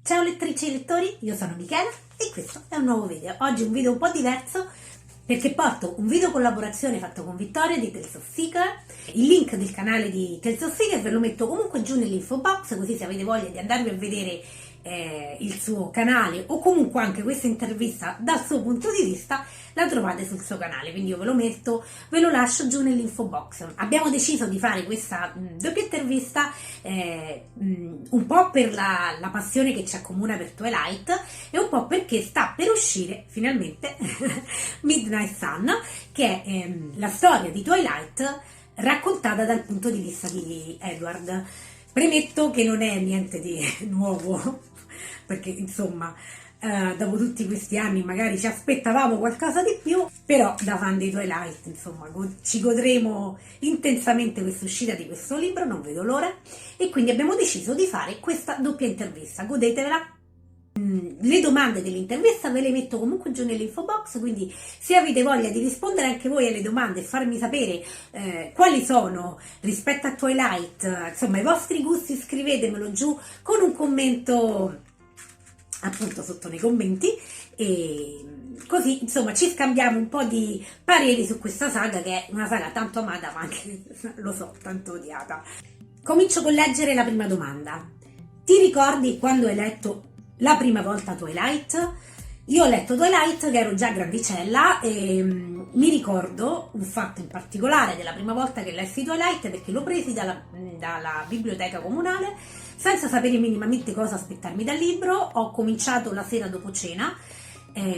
Ciao lettrici e lettori, io sono Michela e questo è un nuovo video. Oggi un video un po' diverso perché porto un video collaborazione fatto con Vittoria di Tales of Seeker. Il link del canale di Tales of Seeker ve lo metto comunque giù nell'info box, così se avete voglia di andarvi a vedere il suo canale o comunque anche questa intervista dal suo punto di vista la trovate sul suo canale, quindi io ve lo metto, ve lo lascio giù nell'info box. Abbiamo deciso di fare questa doppia intervista un po' per la passione che ci accomuna per Twilight e un po' perché sta per uscire finalmente Midnight Sun, che è la storia di Twilight raccontata dal punto di vista di Edward. Premetto che non è niente di nuovo, perché insomma dopo tutti questi anni magari ci aspettavamo qualcosa di più, però da fan di Twilight insomma ci godremo intensamente questa uscita di questo libro, non vedo l'ora, e quindi abbiamo deciso di fare questa doppia intervista. Godetevela. Le domande dell'intervista ve le metto comunque giù nell'info box, quindi se avete voglia di rispondere anche voi alle domande e farmi sapere quali sono rispetto a Twilight, insomma i vostri gusti, scrivetemelo giù con un commento appunto sotto nei commenti, e così insomma ci scambiamo un po' di pareri su questa saga, che è una saga tanto amata ma anche, lo so, tanto odiata. Comincio con leggere la prima domanda. Ti ricordi quando hai letto la prima volta Twilight? Io ho letto Twilight che ero già grandicella e mi ricordo un fatto in particolare della prima volta che lessi Twilight, perché l'ho presi dalla biblioteca comunale senza sapere minimamente cosa aspettarmi dal libro. Ho cominciato la sera dopo cena,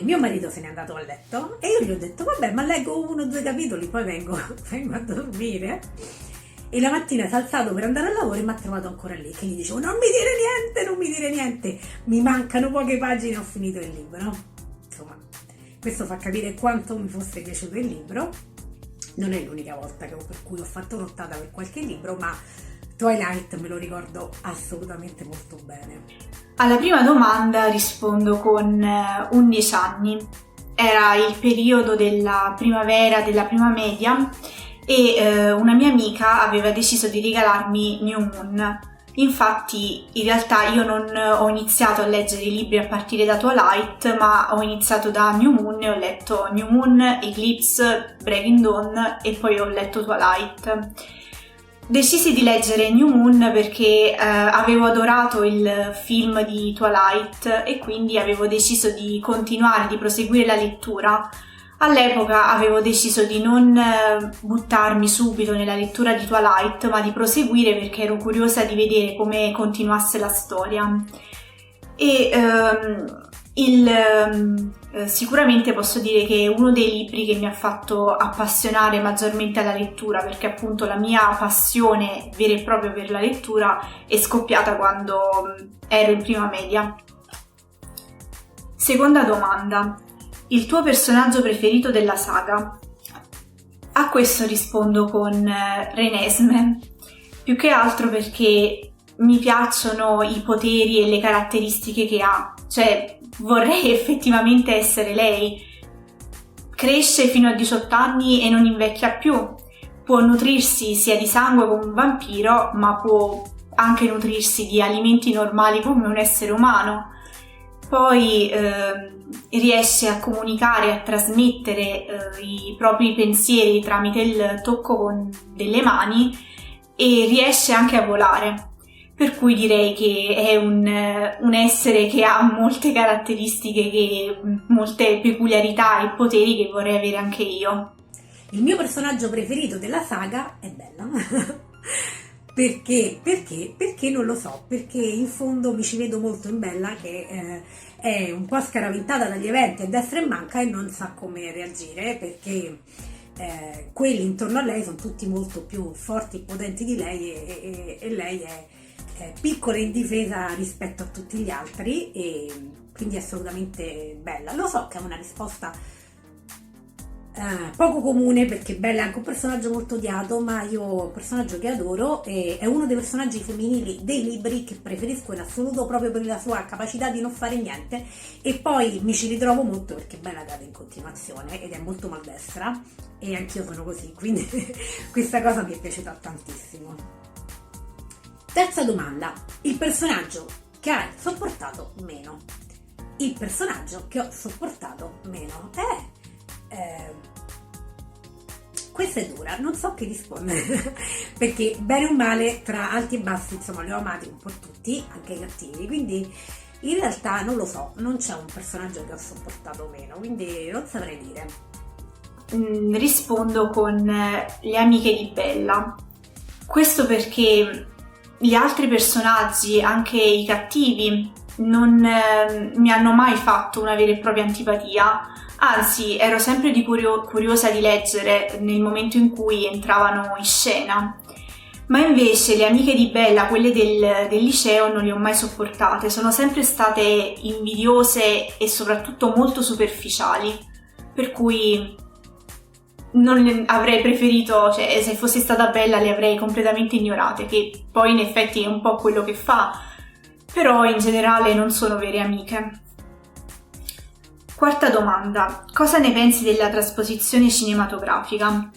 mio marito se n'è andato a letto e io gli ho detto vabbè, ma leggo 1 o 2 capitoli poi vengo a dormire. E la mattina si è alzato per andare al lavoro e mi ha trovato ancora lì, che gli dicevo non mi dire niente, mi mancano poche pagine, ho finito il libro. Insomma, questo fa capire quanto mi fosse piaciuto il libro. Non è l'unica volta per cui ho fatto nottata per qualche libro, ma Twilight me lo ricordo assolutamente molto bene. Alla prima domanda rispondo con 11 anni. Era il periodo della primavera, della prima media, e una mia amica aveva deciso di regalarmi New Moon. Infatti in realtà io non ho iniziato a leggere i libri a partire da Twilight, ma ho iniziato da New Moon e ho letto New Moon, Eclipse, Breaking Dawn e poi ho letto Twilight. Decisi di leggere New Moon perché avevo adorato il film di Twilight e quindi avevo deciso di continuare, di proseguire la lettura. All'epoca avevo deciso di non buttarmi subito nella lettura di Twilight, ma di proseguire perché ero curiosa di vedere come continuasse la storia. E sicuramente posso dire che è uno dei libri che mi ha fatto appassionare maggiormente alla lettura, perché appunto la mia passione vera e propria per la lettura è scoppiata quando ero in prima media. Seconda domanda. Il tuo personaggio preferito della saga? A questo rispondo con Renesmee, più che altro perché mi piacciono i poteri e le caratteristiche che ha, cioè vorrei effettivamente essere lei. Cresce fino a 18 anni e non invecchia più, può nutrirsi sia di sangue come un vampiro, ma può anche nutrirsi di alimenti normali come un essere umano. Poi riesce a comunicare e a trasmettere i propri pensieri tramite il tocco con delle mani e riesce anche a volare, per cui direi che è un essere che ha molte caratteristiche, molte peculiarità e poteri che vorrei avere anche io. Il mio personaggio preferito della saga è Bella. Perché? Perché non lo so, perché in fondo mi ci vedo molto in Bella, che è un po' scaraventata dagli eventi a destra e manca e non sa come reagire, perché quelli intorno a lei sono tutti molto più forti e potenti di lei e lei è piccola e indifesa rispetto a tutti gli altri, e quindi è assolutamente Bella. Lo so che è una risposta poco comune, perché Bella è anche un personaggio molto odiato, ma io ho un personaggio che adoro e è uno dei personaggi femminili dei libri che preferisco in assoluto, proprio per la sua capacità di non fare niente, e poi mi ci ritrovo molto perché Bella cade in continuazione ed è molto maldestra e anch'io sono così, quindi questa cosa mi è piaciuta tantissimo. Terza domanda. Il personaggio che hai sopportato meno. Il personaggio che ho sopportato meno. Questa è dura, non so che rispondere, perché bene o male, tra alti e bassi, insomma, li ho amati un po' tutti, anche i cattivi, quindi in realtà non lo so, non c'è un personaggio che ho sopportato meno, quindi non saprei dire. Rispondo con le amiche di Bella. Questo perché gli altri personaggi, anche i cattivi, non mi hanno mai fatto una vera e propria antipatia, anzi ero sempre curiosa di leggere nel momento in cui entravano in scena. Ma invece le amiche di Bella, quelle del liceo, non le ho mai sopportate, sono sempre state invidiose e soprattutto molto superficiali, per cui non avrei preferito, cioè se fossi stata Bella le avrei completamente ignorate, che poi in effetti è un po' quello che fa, però in generale non sono vere amiche. Quarta domanda: cosa ne pensi della trasposizione cinematografica?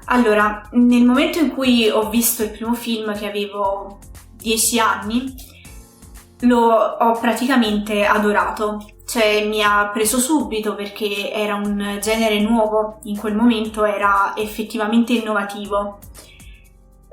Allora, nel momento in cui ho visto il primo film, che avevo 10 anni, ho praticamente adorato. Cioè mi ha preso subito perché era un genere nuovo, in quel momento era effettivamente innovativo.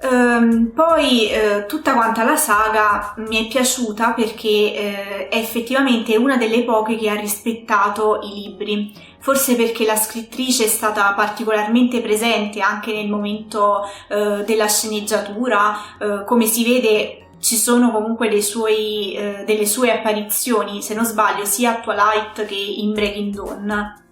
Poi tutta quanta la saga mi è piaciuta perché è effettivamente una delle poche che ha rispettato i libri, forse perché la scrittrice è stata particolarmente presente anche nel momento della sceneggiatura, come si vede. Ci sono comunque delle sue apparizioni, se non sbaglio, sia a Twilight che in Breaking Dawn.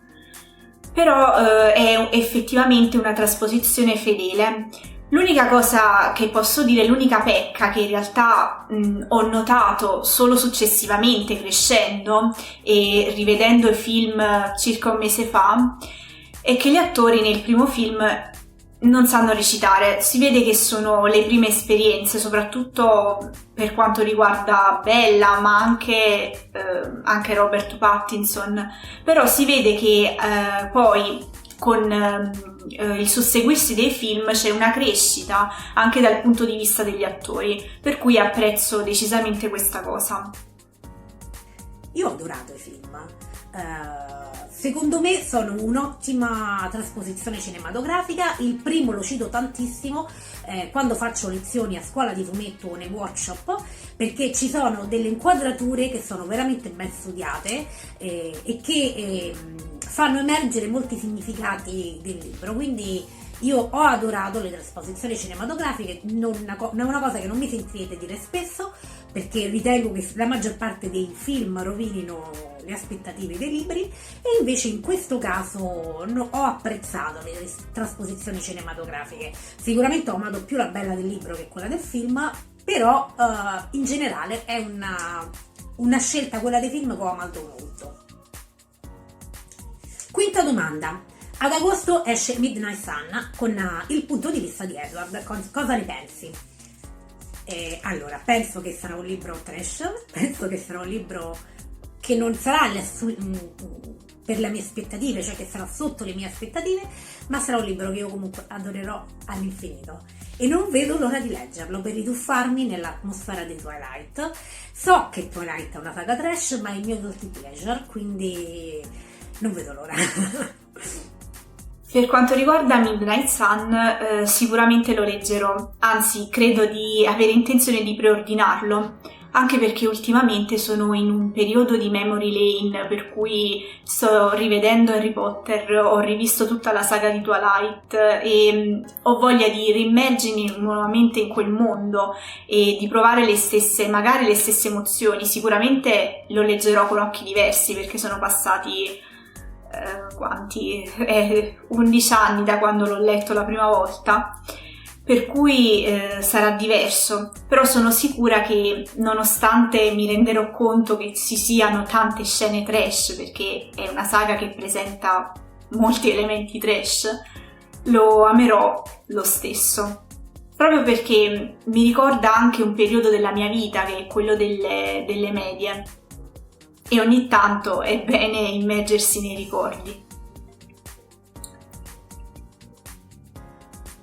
Però è effettivamente una trasposizione fedele. L'unica cosa che posso dire, l'unica pecca che in realtà ho notato solo successivamente crescendo e rivedendo i film circa un mese fa, è che gli attori nel primo film non sanno recitare. Si vede che sono le prime esperienze, soprattutto per quanto riguarda Bella, ma anche Robert Pattinson. Però si vede che poi con il susseguirsi dei film c'è una crescita anche dal punto di vista degli attori, per cui apprezzo decisamente questa cosa. Io ho adorato i film. Secondo me sono un'ottima trasposizione cinematografica. Il primo lo cito tantissimo quando faccio lezioni a scuola di fumetto o nei workshop, perché ci sono delle inquadrature che sono veramente ben studiate e che fanno emergere molti significati del libro. Quindi io ho adorato le trasposizioni cinematografiche, non è una cosa che non mi sentirete dire spesso, perché ritengo che la maggior parte dei film rovinino le aspettative dei libri, e invece in questo caso ho apprezzato le trasposizioni cinematografiche. Sicuramente ho amato più la Bella del libro che quella del film, però in generale è una scelta, quella dei film, che ho amato molto. Quinta domanda: ad agosto esce Midnight Sun con il punto di vista di Edward, cosa ne pensi? Allora, penso che sarà un libro trash, penso che sarà un libro che non sarà per le mie aspettative, cioè che sarà sotto le mie aspettative, ma sarà un libro che io comunque adorerò all'infinito e non vedo l'ora di leggerlo per rituffarmi nell'atmosfera di Twilight. So che Twilight è una saga trash, ma è il mio guilty pleasure, quindi non vedo l'ora. Per quanto riguarda Midnight Sun, sicuramente lo leggerò, anzi credo di avere intenzione di preordinarlo, anche perché ultimamente sono in un periodo di memory lane, per cui sto rivedendo Harry Potter, ho rivisto tutta la saga di Twilight e ho voglia di riimmergermi nuovamente in quel mondo e di provare magari le stesse emozioni. Sicuramente lo leggerò con occhi diversi, perché sono passati 11 anni da quando l'ho letto la prima volta, per cui sarà diverso, però sono sicura che nonostante mi renderò conto che ci siano tante scene trash, perché è una saga che presenta molti elementi trash, lo amerò lo stesso, proprio perché mi ricorda anche un periodo della mia vita, che è quello delle medie, e ogni tanto è bene immergersi nei ricordi.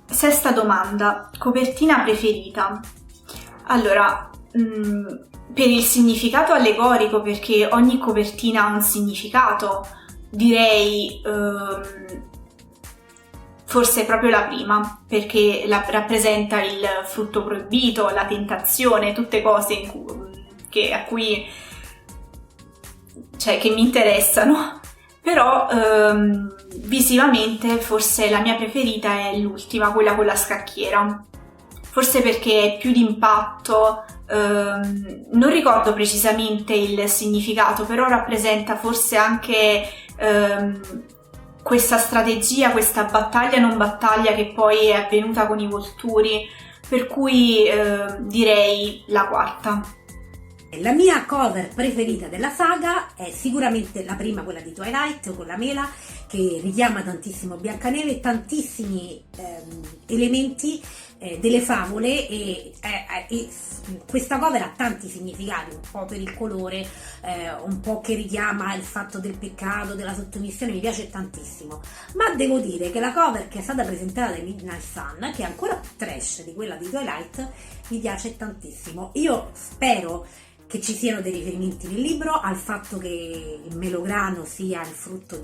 Sesta domanda: copertina preferita? Allora, per il significato allegorico, perché ogni copertina ha un significato, direi forse proprio la prima, perché rappresenta il frutto proibito, la tentazione, tutte cose che mi interessano. Però visivamente forse la mia preferita è l'ultima, quella con la scacchiera, forse perché è più d'impatto. Non ricordo precisamente il significato, però rappresenta forse anche questa strategia, questa battaglia non battaglia che poi è avvenuta con i Volturi, per cui direi la quarta. La mia cover preferita della saga è sicuramente la prima, quella di Twilight con la mela, che richiama tantissimo Biancaneve e tantissimi elementi delle favole, e questa cover ha tanti significati, un po' per il colore, un po' che richiama il fatto del peccato, della sottomissione, mi piace tantissimo. Ma devo dire che la cover che è stata presentata da Midnight Sun, che è ancora più trash di quella di Twilight, mi piace tantissimo. Io spero che ci siano dei riferimenti nel libro al fatto che il melograno sia il frutto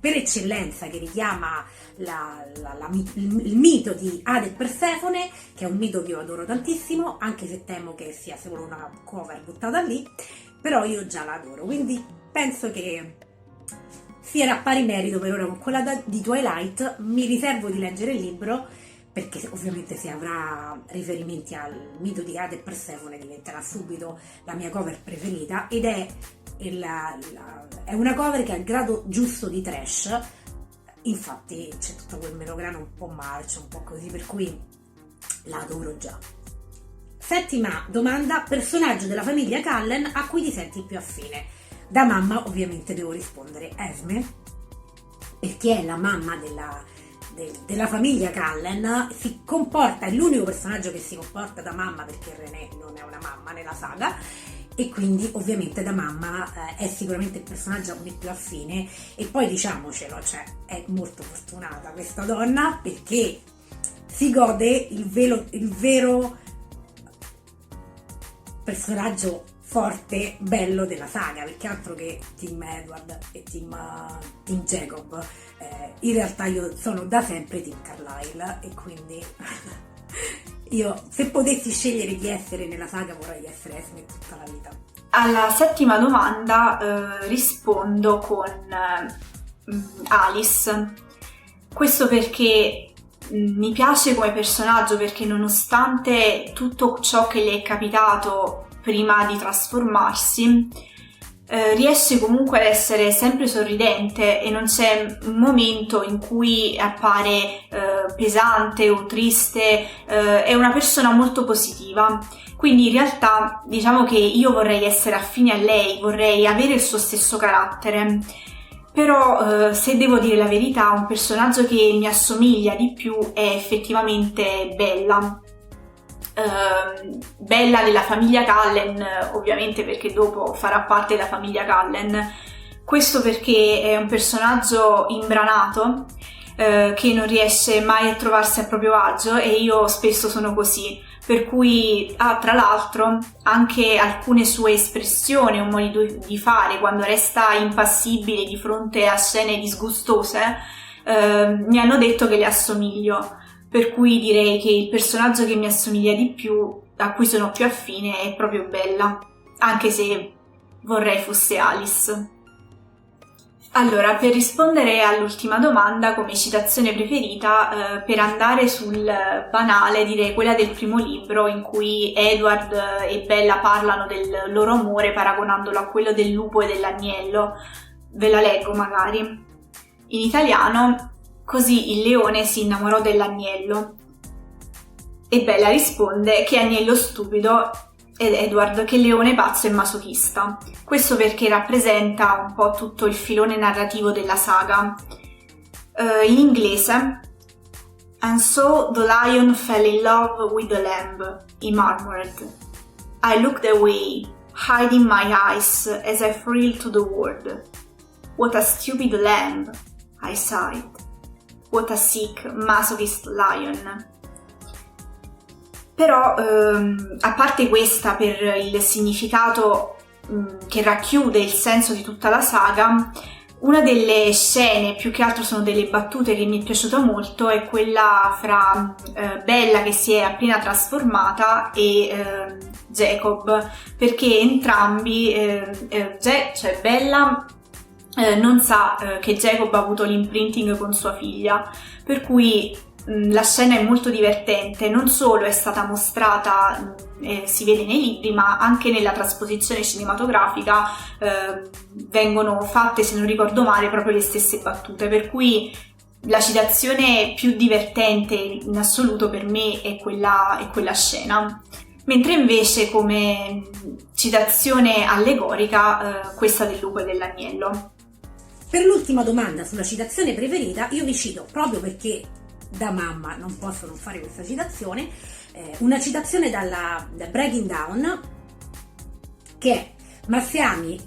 per eccellenza, che richiama il mito di Ade e Persefone, che è un mito che io adoro tantissimo, anche se temo che sia solo una cover buttata lì, però io già la adoro, quindi penso che sia a pari merito per ora con quella di Twilight. Mi riservo di leggere il libro, perché ovviamente se avrà riferimenti al mito di Ade e Persefone diventerà subito la mia cover preferita, ed è una cover che ha il grado giusto di trash. Infatti c'è tutto quel melograno un po' marcio, un po' così, per cui la adoro già. Settima domanda: personaggio della famiglia Cullen a cui ti senti più affine? Da mamma ovviamente devo rispondere Esme, perché è la mamma della famiglia Cullen, si comporta, è l'unico personaggio che si comporta da mamma, perché René non è una mamma nella saga, e quindi ovviamente da mamma è sicuramente il personaggio a cui più affine. E poi diciamocelo, cioè è molto fortunata questa donna, perché si gode il vero personaggio forte, bello della saga, perché altro che Team Edward e Team Jacob. In realtà io sono da sempre Team Carlisle, e quindi io, se potessi scegliere di essere nella saga, vorrei essere Esme tutta la vita. Alla settima domanda rispondo con Alice. Questo perché mi piace come personaggio, perché nonostante tutto ciò che le è capitato prima di trasformarsi, riesce comunque ad essere sempre sorridente, e non c'è un momento in cui appare pesante o triste. È una persona molto positiva, quindi in realtà diciamo che io vorrei essere affine a lei, vorrei avere il suo stesso carattere. Però se devo dire la verità, un personaggio che mi assomiglia di più è effettivamente Bella. Bella della famiglia Cullen, ovviamente, perché dopo farà parte della famiglia Cullen. Questo perché è un personaggio imbranato, che non riesce mai a trovarsi a proprio agio, e io spesso sono così, per cui tra l'altro anche alcune sue espressioni o modi di fare, quando resta impassibile di fronte a scene disgustose, mi hanno detto che le assomiglio. Per cui direi che il personaggio che mi assomiglia di più, a cui sono più affine, è proprio Bella, anche se vorrei fosse Alice. Allora, per rispondere all'ultima domanda come citazione preferita, per andare sul banale, direi quella del primo libro, in cui Edward e Bella parlano del loro amore paragonandolo a quello del lupo e dell'agnello. Ve la leggo magari. In italiano: così il leone si innamorò dell'agnello. E Bella risponde: che agnello stupido, ed Edward: che leone pazzo e masochista. Questo perché rappresenta un po' tutto il filone narrativo della saga. In inglese: and so the lion fell in love with the lamb, he murmured. I looked away, hiding my eyes as I thrilled to the word. What a stupid lamb, I sighed. What a sick, masochist lion. Però a parte questa, per il significato che racchiude il senso di tutta la saga, una delle scene, più che altro sono delle battute che mi è piaciuta molto, è quella fra Bella che si è appena trasformata e Jacob, perché entrambi, cioè Bella non sa che Jacob ha avuto l'imprinting con sua figlia, per cui la scena è molto divertente, non solo è stata mostrata, si vede nei libri, ma anche nella trasposizione cinematografica vengono fatte, se non ricordo male, proprio le stesse battute, per cui la citazione più divertente in assoluto per me è quella scena. Mentre invece come citazione allegorica questa del lupo e dell'agnello. Per l'ultima domanda sulla citazione preferita, io vi cito, proprio perché da mamma non posso non fare questa citazione, una citazione da Breaking Down, che è: ma se ami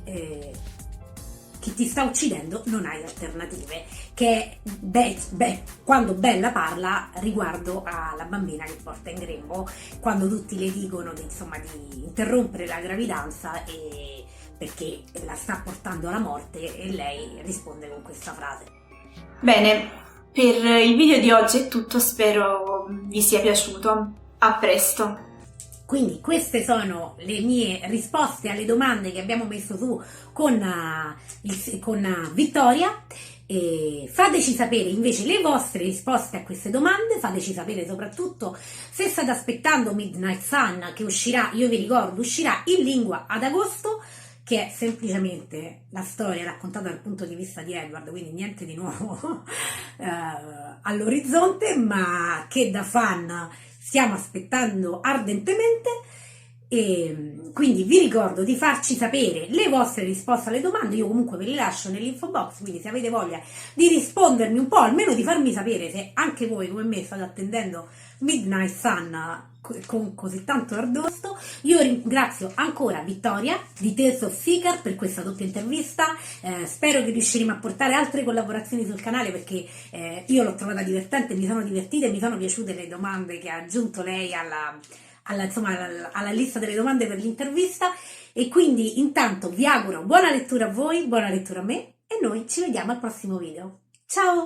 chi ti sta uccidendo non hai alternative, che è quando Bella parla riguardo alla bambina che porta in grembo, quando tutti le dicono di interrompere la gravidanza perché la sta portando alla morte, e lei risponde con questa frase. Bene, per il video di oggi è tutto, spero vi sia piaciuto. A presto! Quindi queste sono le mie risposte alle domande che abbiamo messo su con Vittoria. E fateci sapere invece le vostre risposte a queste domande, fateci sapere soprattutto se state aspettando Midnight Sun, che uscirà, io vi ricordo, uscirà in lingua ad agosto, che è semplicemente la storia raccontata dal punto di vista di Edward, quindi niente di nuovo all'orizzonte, ma che da fan stiamo aspettando ardentemente. E quindi vi ricordo di farci sapere le vostre risposte alle domande, io comunque ve le lascio nell'info box, quindi se avete voglia di rispondermi un po', almeno di farmi sapere se anche voi come me state attendendo Midnight Sun con così tanto ardosto. Io ringrazio ancora Vittoria di Tales of Seeker per questa doppia intervista, spero che riusciremo a portare altre collaborazioni sul canale, perché io l'ho trovata divertente, mi sono divertita e mi sono piaciute le domande che ha aggiunto lei alla lista delle domande per l'intervista. E quindi intanto vi auguro buona lettura a voi, buona lettura a me, e noi ci vediamo al prossimo video. Ciao!